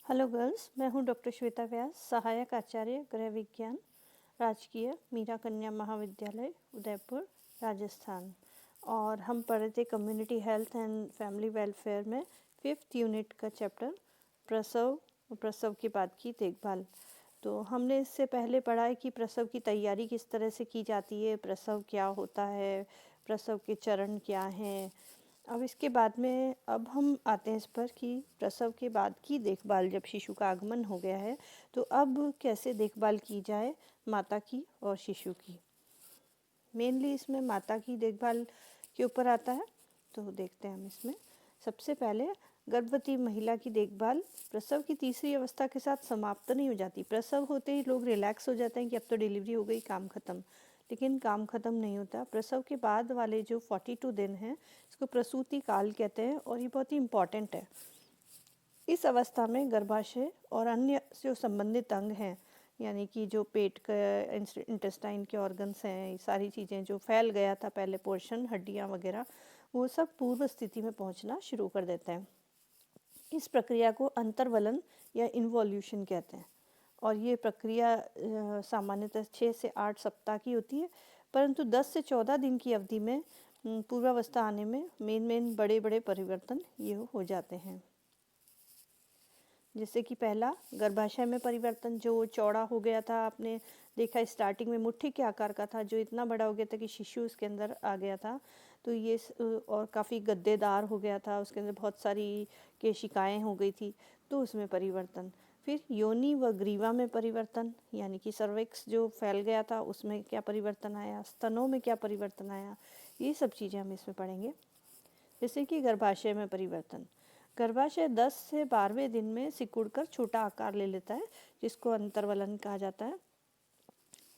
Hello girls, मैं हूं doctor Shweta व्यास, सहायक आचार्य गृह विज्ञान, राजकीय मीरा कन्या महाविद्यालय उदयपुर, राजस्थान। और हम पढ़ रहे थे community health and family welfare में 5th यूनिट का चैप्टर प्रसव के बाद की देखभाल। तो हमने इससे पहले पढ़ा है कि प्रसव की तैयारी किस तरह से की जाती है, प्रसव क्या होता है, प्रसव के चरण क्या हैं। अब इसके बाद में अब हम आते हैं इस पर कि प्रसव के बाद की देखभाल, जब शिशु का आगमन हो गया है तो अब कैसे देखभाल की जाए माता की और शिशु की। मेनली इसमें माता की देखभाल के ऊपर आता है। तो देखते हैं हम इसमें सबसे पहले गर्भवती महिला की देखभाल प्रसव की तीसरी अवस्था के साथ समाप्त नहीं हो जाती। प्रसव होते ही लोग रिलैक्स हो जाते हैं कि अब तो डिलीवरी हो गई, काम खत्म, लेकिन काम खत्म नहीं होता। प्रसव के बाद वाले जो 42 दिन हैं इसको प्रसूति काल कहते हैं और ये बहुत ही इम्पॉर्टेंट है। इस अवस्था में गर्भाशय और अन्य जो संबंधित अंग हैं, यानी कि जो पेट का इंटेस्टाइन के ऑर्गन्स हैं, ये सारी चीज़ें जो फैल गया था पहले पोर्शन, हड्डियाँ वगैरह, वो सब पूर्व स्थिति में पहुंचना शुरू कर देते हैं। इस प्रक्रिया को अंतर्वलन या इन्वोल्यूशन कहते हैं और ये प्रक्रिया सामान्यतः 6 से 8 सप्ताह की होती है, परंतु 10 से 14 दिन की अवधि में पूर्वावस्था आने में मेन बड़े बड़े परिवर्तन ये हो जाते हैं। जैसे कि पहला गर्भाशय में परिवर्तन, जो चौड़ा हो गया था, आपने देखा स्टार्टिंग में मुट्ठी के आकार का था, जो इतना बड़ा हो गया था कि शिशु उसके अंदर आ गया था, तो ये और काफ़ी गद्देदार हो गया था, उसके अंदर बहुत सारी केशिकाएं हो गई थी, तो उसमें परिवर्तन। फिर योनि व ग्रीवा में परिवर्तन, यानी कि सर्विक्स जो फैल गया था उसमें क्या परिवर्तन आया, स्तनों में क्या परिवर्तन आया, ये सब चीज़ें हम इसमें पढ़ेंगे। जैसे कि गर्भाशय में परिवर्तन, गर्भाशय 10 से 12वें दिन में सिकुड़कर छोटा आकार ले लेता है, जिसको अंतर्वलन कहा जाता है।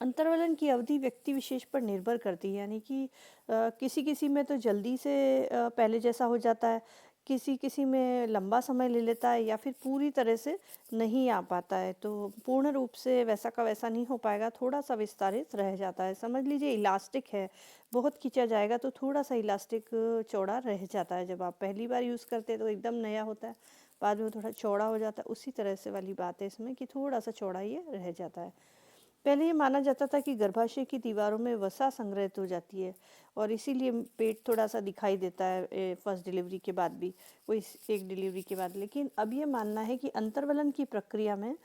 अंतर्वलन की अवधि व्यक्ति विशेष पर निर्भर करती है, यानी कि किसी किसी में तो जल्दी से पहले जैसा हो जाता है, किसी किसी में लंबा समय ले लेता है, या फिर पूरी तरह से नहीं आ पाता है, तो पूर्ण रूप से वैसा का वैसा नहीं हो पाएगा, थोड़ा सा विस्तारित रह जाता है। समझ लीजिए इलास्टिक है, बहुत खींचा जाएगा तो थोड़ा सा इलास्टिक चौड़ा रह जाता है। जब आप पहली बार यूज़ करते हैं तो एकदम नया होता है, बाद में थोड़ा चौड़ा हो जाता है, उसी तरह से वाली बात है इसमें कि थोड़ा सा चौड़ा ये रह जाता है। पहले ये माना जाता था कि गर्भाशय की दीवारों में वसा संग्रहित हो जाती है और इसीलिए पेट थोड़ा सा दिखाई देता है फर्स्ट डिलीवरी के बाद भी, कोई एक डिलीवरी के बाद। लेकिन अब ये मानना है कि अंतर्वलन की प्रक्रिया में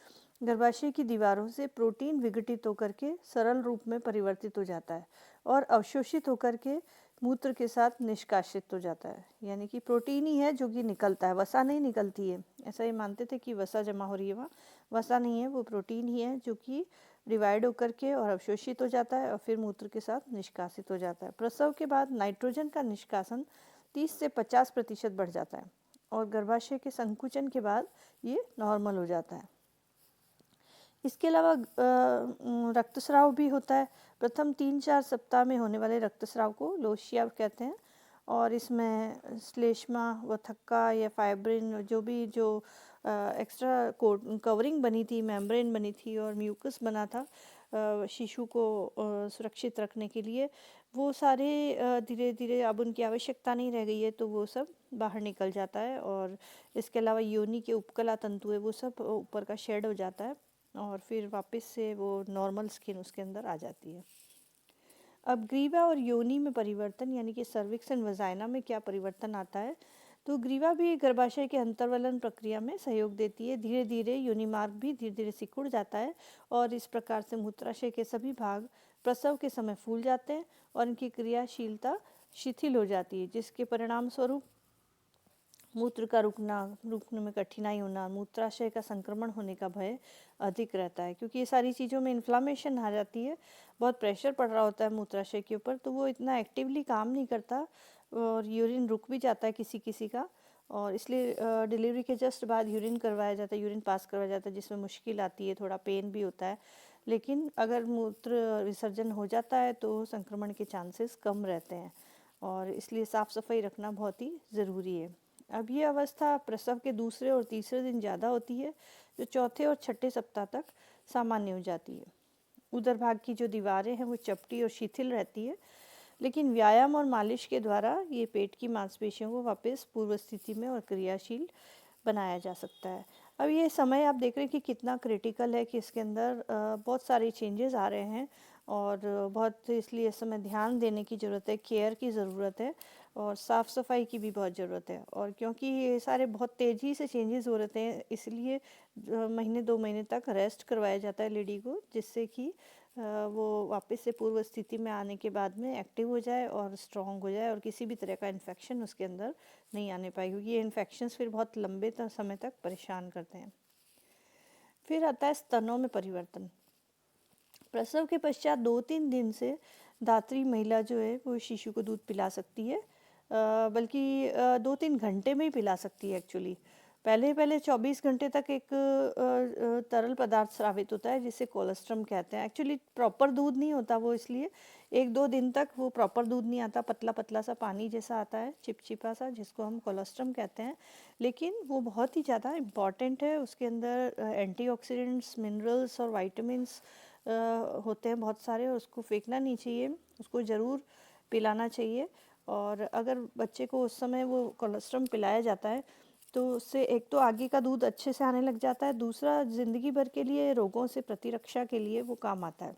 गर्भाशय की दीवारों से प्रोटीन विघटित होकर के सरल रूप में परिवर्तित हो जाता है और अवशोषित होकर के मूत्र के साथ निष्कासित हो जाता है। यानी कि प्रोटीन ही है जो कि निकलता है, वसा नहीं निकलती है। ऐसा ये मानते थे कि वसा जमा हो रही है, वहाँ वसा नहीं है, वो प्रोटीन ही है जो कि डिवाइड होकर के और अवशोषित हो जाता है और फिर मूत्र के साथ निष्कासित हो जाता है। प्रसव के बाद नाइट्रोजन का निष्कासन 30 से 50% बढ़ जाता है और गर्भाशय के संकुचन के बाद ये नॉर्मल हो जाता है। इसके अलावा रक्तस्राव भी होता है। प्रथम 3-4 सप्ताह में होने वाले रक्तस्राव को लोशिया कहते हैं और इसमें श्लेष्मा व थक्का या फाइब्रिन, जो एक्स्ट्रा कवरिंग बनी थी, मेम्ब्रेन बनी थी और म्यूकस बना था शिशु को सुरक्षित रखने के लिए, वो सारे धीरे धीरे अब उनकी आवश्यकता नहीं रह गई है, तो वो सब बाहर निकल जाता है। और इसके अलावा योनि के उपकला तंतु है, वो सब ऊपर का शेड हो जाता है और फिर वापस से वो नॉर्मल स्किन उसके अंदर आ जाती है। अब ग्रीवा और योनि में परिवर्तन, यानी कि सर्विक्स एंड वजाइना में क्या परिवर्तन आता है, तो ग्रीवा भी गर्भाशय के अंतर्वलन प्रक्रिया में सहयोग देती है। धीरे धीरे योनि मार्ग भी धीरे धीरे सिकुड़ जाता है और इस प्रकार से मूत्राशय के सभी भाग प्रसव के समय फूल जाते हैं और इनकी क्रियाशीलता शिथिल हो जाती है, जिसके परिणाम स्वरूप मूत्र का रुकने में कठिनाई होना, मूत्राशय का संक्रमण होने का भय अधिक रहता है, क्योंकि ये सारी चीज़ों में इन्फ्लामेशन आ जाती है, बहुत प्रेशर पड़ रहा होता है मूत्राशय के ऊपर, तो वो इतना एक्टिवली काम नहीं करता और यूरिन रुक भी जाता है किसी किसी का, और इसलिए डिलीवरी के जस्ट बाद यूरिन करवाया जाता है, यूरिन पास करवाया जाता है, जिसमें मुश्किल आती है, थोड़ा पेन भी होता है। लेकिन अगर मूत्र विसर्जन हो जाता है तो संक्रमण के चांसेस कम रहते हैं और इसलिए साफ़ सफाई रखना बहुत ही ज़रूरी है। अब ये अवस्था प्रसव के दूसरे और तीसरे दिन ज़्यादा होती है, जो चौथे और छठे सप्ताह तक सामान्य हो जाती है। उदर भाग की जो दीवारें हैं वो चपटी और शिथिल रहती है, लेकिन व्यायाम और मालिश के द्वारा ये पेट की मांसपेशियों को वापस पूर्व स्थिति में और क्रियाशील बनाया जा सकता है। अब ये समय आप देख रहे हैं कि कितना क्रिटिकल है कि इसके अंदर बहुत सारे चेंजेस आ रहे हैं और बहुत इसलिए इस समय ध्यान देने की ज़रूरत है, केयर की ज़रूरत है और साफ़ सफाई की भी बहुत ज़रूरत है। और क्योंकि ये सारे बहुत तेज़ी से चेंजेस हो रहे हैं, इसलिए महीने 2 महीने तक रेस्ट करवाया जाता है लेडी को, जिससे कि वो वापस से पूर्व स्थिति में आने के बाद में एक्टिव हो जाए और स्ट्रॉन्ग हो जाए और किसी भी तरह का इन्फेक्शन उसके अंदर नहीं आने पाए, क्योंकि ये इन्फेक्शंस फिर बहुत लंबे समय तक परेशान करते हैं। फिर आता है स्तनों में परिवर्तन। प्रसव के पश्चात 2-3 दिन से धात्री महिला जो है वो शिशु को दूध पिला सकती है, बल्कि 2-3 घंटे में ही पिला सकती है एक्चुअली। पहले पहले 24 घंटे तक एक तरल पदार्थ स्रावित होता है जिसे कोलोस्ट्रम कहते हैं। एक्चुअली प्रॉपर दूध नहीं होता वो, इसलिए 1-2 दिन तक वो प्रॉपर दूध नहीं आता, पतला पतला सा पानी जैसा आता है, चिपचिपा सा, जिसको हम कोलोस्ट्रम कहते हैं। लेकिन वो बहुत ही ज़्यादा इम्पॉर्टेंट है, उसके अंदर एंटीऑक्सीडेंट्स, मिनरल्स और वाइटामिन्स होते हैं बहुत सारे, और उसको फेंकना नहीं चाहिए, उसको ज़रूर पिलाना चाहिए। और अगर बच्चे को उस समय वो कोलोस्ट्रम पिलाया जाता है तो उससे एक तो आगे का दूध अच्छे से आने लग जाता है, दूसरा ज़िंदगी भर के लिए रोगों से प्रतिरक्षा के लिए वो काम आता है।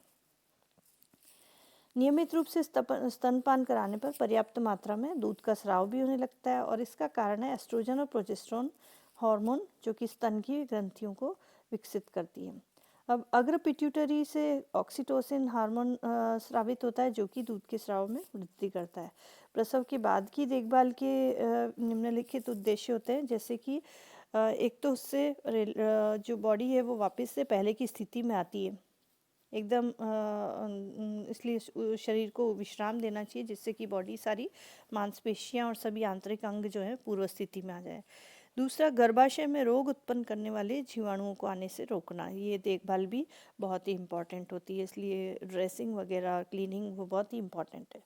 नियमित रूप से स्तनपान कराने पर पर्याप्त मात्रा में दूध का स्राव भी होने लगता है और इसका कारण है एस्ट्रोजन और प्रोजेस्टेरोन हार्मोन, जो कि स्तन की ग्रंथियों को विकसित करती है। अब अग्र पिट्यूटरी से ऑक्सीटोसिन हार्मोन स्रावित होता है, जो कि दूध के स्राव में वृद्धि करता है। प्रसव के बाद की देखभाल के निम्नलिखित उद्देश्य होते हैं, जैसे कि एक तो उससे जो बॉडी है वो वापस से पहले की स्थिति में आती है एकदम, इसलिए शरीर को विश्राम देना चाहिए, जिससे कि बॉडी सारी मांसपेशियां और सभी आंतरिक अंग जो है पूर्व स्थिति में आ जाए। दूसरा, गर्भाशय में रोग उत्पन्न करने वाले जीवाणुओं को आने से रोकना, ये देखभाल भी बहुत ही इम्पॉर्टेंट होती है, इसलिए ड्रेसिंग वगैरह क्लीनिंग वो बहुत ही इम्पॉर्टेंट है।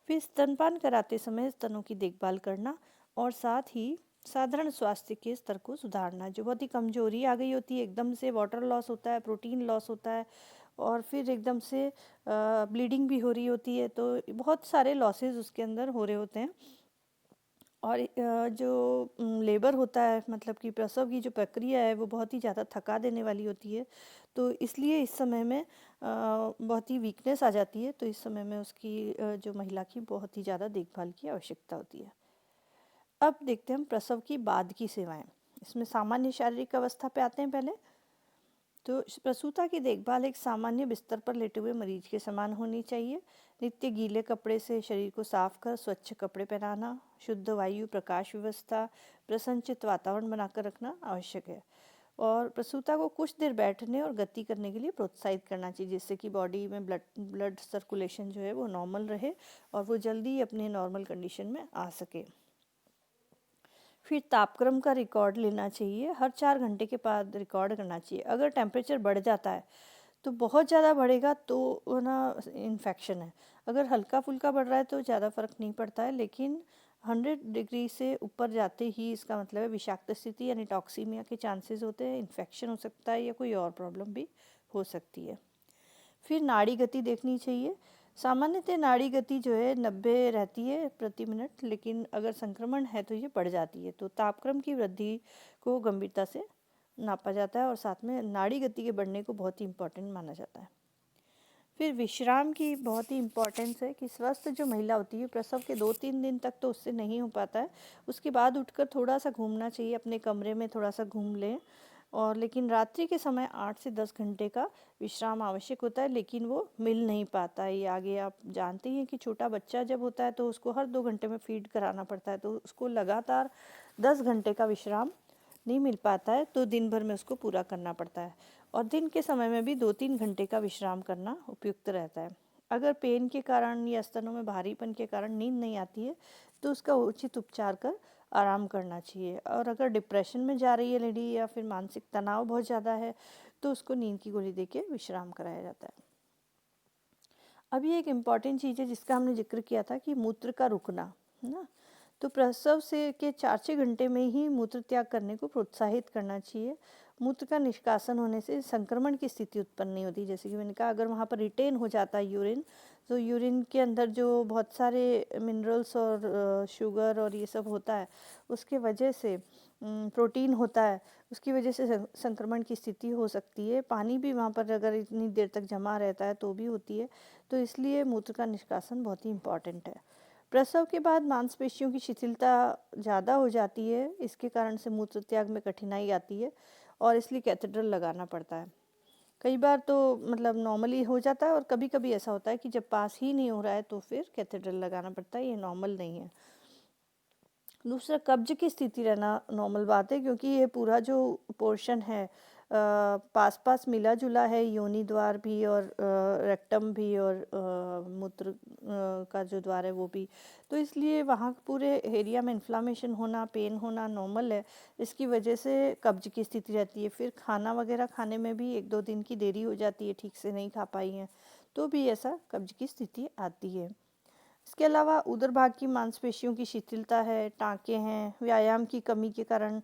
फिर स्तनपान कराते समय स्तनों की देखभाल करना और साथ ही साधारण स्वास्थ्य के स्तर को सुधारना। जो बहुत ही कमजोरी आ गई होती है, एकदम से वाटर लॉस होता है, प्रोटीन लॉस होता है और फिर एकदम से ब्लीडिंग भी हो रही होती है, तो बहुत सारे लॉसेस उसके अंदर हो रहे होते हैं। और जो लेबर होता है, मतलब कि प्रसव की जो प्रक्रिया है वो बहुत ही ज़्यादा थका देने वाली होती है, तो इसलिए इस समय में बहुत ही वीकनेस आ जाती है, तो इस समय में उसकी जो महिला की बहुत ही ज़्यादा देखभाल की आवश्यकता होती है। अब देखते हैं हम प्रसव की बाद की सेवाएं। इसमें सामान्य शारीरिक अवस्था पे आते हैं पहले। तो प्रसूता की देखभाल एक सामान्य बिस्तर पर लेटे हुए मरीज के समान होनी चाहिए। नित्य गीले कपड़े से शरीर को साफ कर स्वच्छ कपड़े पहनाना, शुद्ध वायु, प्रकाश व्यवस्था, प्रसन्नचित वातावरण बनाकर रखना आवश्यक है। और प्रसूता को कुछ देर बैठने और गति करने के लिए प्रोत्साहित करना चाहिए, जिससे कि बॉडी में ब्लड सर्कुलेशन जो है वो नॉर्मल रहे और वो जल्दी अपने नॉर्मल कंडीशन में आ सके। फिर तापक्रम का रिकॉर्ड लेना चाहिए, हर 4 घंटे के बाद रिकॉर्ड करना चाहिए। अगर टेम्परेचर बढ़ जाता है तो बहुत ज़्यादा बढ़ेगा तो वो ना इन्फेक्शन है, अगर हल्का फुल्का बढ़ रहा है तो ज़्यादा फर्क नहीं पड़ता है, लेकिन 100 डिग्री से ऊपर जाते ही इसका मतलब है विषाक्त स्थिति यानी टॉक्सीमिया के चांसेस होते हैं, इन्फेक्शन हो सकता है या कोई और प्रॉब्लम भी हो सकती है। फिर नाड़ी गति देखनी चाहिए। सामान्यतः नाड़ी गति जो है 90 रहती है प्रति मिनट, लेकिन अगर संक्रमण है तो ये बढ़ जाती है, तो तापक्रम की वृद्धि को गंभीरता से नापा जाता है और साथ में नाड़ी गति के बढ़ने को बहुत ही इम्पोर्टेंट माना जाता है। फिर विश्राम की बहुत ही इम्पोर्टेंस है कि स्वस्थ जो महिला होती है प्रसव के 2-3 दिन तक तो उससे नहीं हो पाता है, उसके बाद उठकर थोड़ा सा घूमना चाहिए, अपने कमरे में थोड़ा सा घूम लें। और लेकिन रात्रि के समय 8 से 10 घंटे का विश्राम आवश्यक होता है, लेकिन वो मिल नहीं पाता है। ये आगे आप जानते ही हैं कि छोटा बच्चा जब होता है तो उसको हर 2 घंटे में फीड कराना पड़ता है, तो उसको लगातार 10 घंटे का विश्राम नहीं मिल पाता है, तो दिन भर में उसको पूरा करना पड़ता है। और दिन के समय में भी 2-3 घंटे का विश्राम करना उपयुक्त रहता है। अगर पेन के कारण या स्तनों में भारीपन के कारण नींद नहीं आती है तो उसका उचित उपचार कर आराम करना चाहिए। और अगर डिप्रेशन में जा रही है लेडी या फिर मानसिक तनाव बहुत ज़्यादा है तो उसको नींद की गोली देके विश्राम कराया जाता है। अभी एक इम्पॉर्टेंट चीज़ है जिसका हमने जिक्र किया था कि मूत्र का रुकना, है ना। तो प्रसव से के 4-6 घंटे में ही मूत्र त्याग करने को प्रोत्साहित करना चाहिए। मूत्र का निष्कासन होने से संक्रमण की स्थिति उत्पन्न नहीं होती, जैसे कि मैंने कहा, अगर वहाँ पर रिटेन हो जाता है यूरिन, तो यूरिन के अंदर जो बहुत सारे मिनरल्स और शुगर और ये सब होता है, उसके वजह से प्रोटीन होता है, उसकी वजह से संक्रमण की स्थिति हो सकती है। पानी भी वहाँ पर अगर इतनी देर तक जमा रहता है तो भी होती है। तो इसलिए मूत्र का निष्कासन बहुत ही इम्पॉर्टेंट है। प्रसव के बाद मांसपेशियों की शिथिलता ज़्यादा हो जाती है, इसके कारण से मूत्र त्याग में कठिनाई आती है और इसलिए कैथेड्रल लगाना पड़ता है। कई बार तो मतलब नॉर्मली हो जाता है और कभी-कभी ऐसा होता है कि जब पास ही नहीं हो रहा है तो फिर कैथेड्रल लगाना पड़ता है, ये नॉर्मल नहीं है। दूसरा, कब्ज की स्थिति रहना नॉर्मल बात है, क्योंकि ये पूरा जो पोर्शन है पास पास मिला जुला है, योनि द्वार भी और रेक्टम भी और मूत्र का जो द्वार है वो भी, तो इसलिए वहाँ पूरे एरिया में इन्फ्लामेशन होना, पेन होना नॉर्मल है। इसकी वजह से कब्ज की स्थिति रहती है। फिर खाना वगैरह खाने में भी 1-2 दिन की देरी हो जाती है, ठीक से नहीं खा पाई हैं तो भी ऐसा कब्ज की स्थिति आती है। इसके अलावा उदर भाग की मांसपेशियों की शिथिलता है, टाँके हैं, व्यायाम की कमी के कारण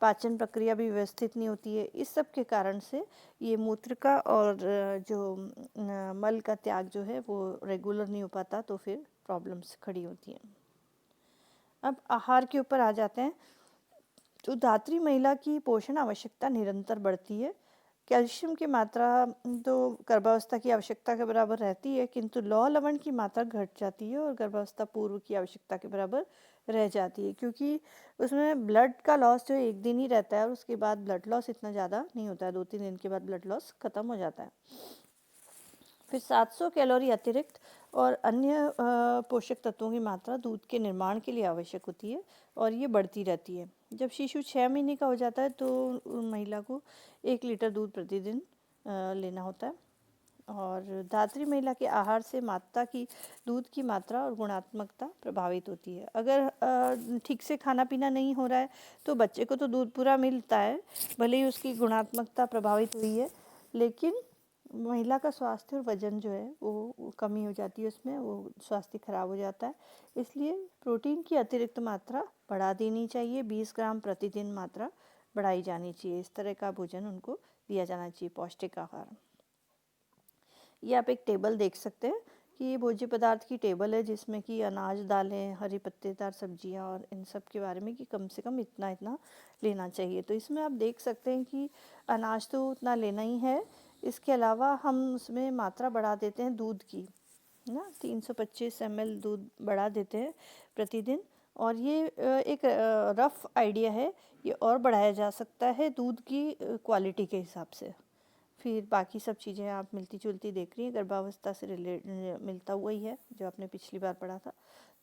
पाचन प्रक्रिया भी व्यवस्थित नहीं होती है। इस सब के कारण से ये मूत्र का और जो मल का त्याग जो है वो रेगुलर नहीं हो पाता, तो फिर प्रॉब्लम्स खड़ी होती हैं। अब आहार के ऊपर आ जाते हैं। तो धात्री महिला की पोषण आवश्यकता निरंतर बढ़ती है। कैल्शियम की मात्रा तो गर्भावस्था की आवश्यकता के बराबर रहती है, किंतु लौह लवण की मात्रा घट जाती है और गर्भावस्था पूर्व की आवश्यकता के बराबर रह जाती है, क्योंकि उसमें ब्लड का लॉस जो 1 दिन ही रहता है और उसके बाद ब्लड लॉस इतना ज़्यादा नहीं होता है, 2-3 दिन के बाद ब्लड लॉस ख़त्म हो जाता है। फिर 700 कैलोरी अतिरिक्त और अन्य पोषक तत्वों की मात्रा दूध के निर्माण के लिए आवश्यक होती है और ये बढ़ती रहती है। जब शिशु 6 महीने का हो जाता है तो महिला को 1 लीटर दूध प्रतिदिन लेना होता है। और धात्री महिला के आहार से माता की दूध की मात्रा और गुणात्मकता प्रभावित होती है। अगर ठीक से खाना पीना नहीं हो रहा है तो बच्चे को तो दूध पूरा मिलता है, भले ही उसकी गुणात्मकता प्रभावित हुई है, लेकिन महिला का स्वास्थ्य और वजन जो है वो कमी हो जाती है, उसमें वो स्वास्थ्य खराब हो जाता है। इसलिए प्रोटीन की अतिरिक्त मात्रा बढ़ा देनी चाहिए, 20 ग्राम प्रतिदिन मात्रा बढ़ाई जानी चाहिए। इस तरह का भोजन उनको दिया जाना चाहिए, पौष्टिक आहार। ये आप एक टेबल देख सकते हैं कि ये भोज्य पदार्थ की टेबल है, जिसमें कि अनाज, दालें, हरी पत्तेदार सब्जियां और इन सब के बारे में कि कम से कम इतना इतना लेना चाहिए। तो इसमें आप देख सकते हैं कि अनाज तो उतना लेना ही है, इसके अलावा हम उसमें मात्रा बढ़ा देते हैं दूध की, ना 325 ml दूध बढ़ा देते हैं प्रतिदिन। और ये एक रफ आइडिया है, ये और बढ़ाया जा सकता है दूध की क्वालिटी के हिसाब से। फिर बाकी सब चीज़ें आप मिलती जुलती देख रही हैं, गर्भावस्था से मिलता हुआ ही है जो आपने पिछली बार पढ़ा था।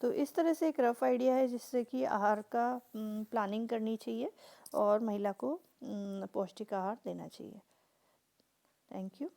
तो इस तरह से एक रफ आइडिया है जिससे कि आहार का प्लानिंग करनी चाहिए और महिला को पौष्टिक आहार देना चाहिए। Thank you.